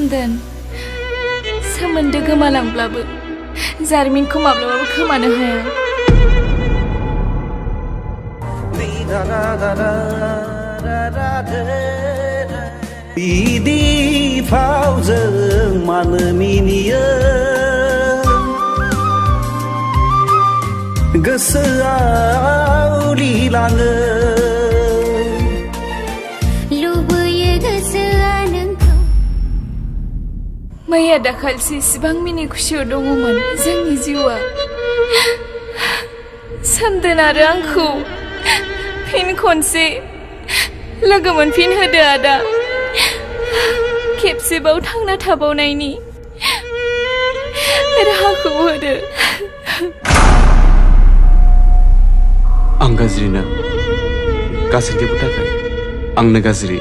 सोमदोन सोमोन्दो गोमालांब्लाबो जारिमिनखौ माब्लाबाबो खोमानो हाया बिदि फावजों मानो मिनियो गोसोआव लिलाङो लुबैयो गोसोआ नोंखौ मैया दाखालिसो इसिबां मिनि खुसियाव दङमोन जोंनि जिउआ सोमदोन आरो आंखौ फिन खनसे लोगो मोनफिन होदो आदा खेबसेबाव थांना थाबावनायनि राहाखौ होदो आं गाज्रिना गासैनिबो थाखाय आंनो गाज्रि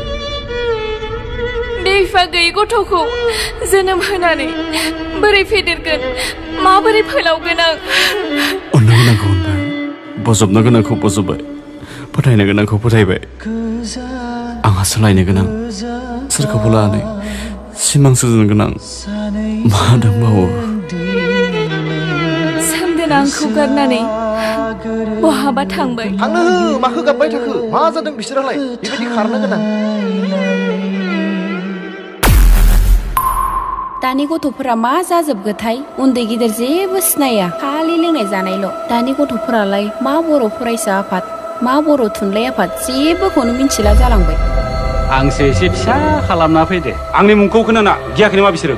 बे बिफा गैयै गथ'खौ जोनोम होनानै बोरै फेदेरगोन माबोरै फोलावगोन आं अननो गोनांखौ अनबाय बजबनो गोनांखौ बजबबाय फोथायनो गोनांखौ फोथायबाय आंहा सोलायनो गोनां सोरखौबो लानानै सिमां सुजुनो गोनां मा दंबावो सोमदोना आंखौ गारनानै बहाबा थांबाय थांनो हो माखौ गाबबाय थाखो मा जादों बिसोरालाय बेबायदि खारनो गोनां दानि गथ'फोरा मा जाजोबगोथाय उन्दै गिदिर जेबो सिनाया खालि लोंनाय जानायल' दानि गथ'फोरालाय मा बर' फरायसा आफाद मा बर' थुनलाइ आफाद जेबोखौनो मिन्थिला जालांबाय आंसो एसे फिसा खालामना फैदो आंनि मुंखौ खोनाना गियाखै नामा बिसोरो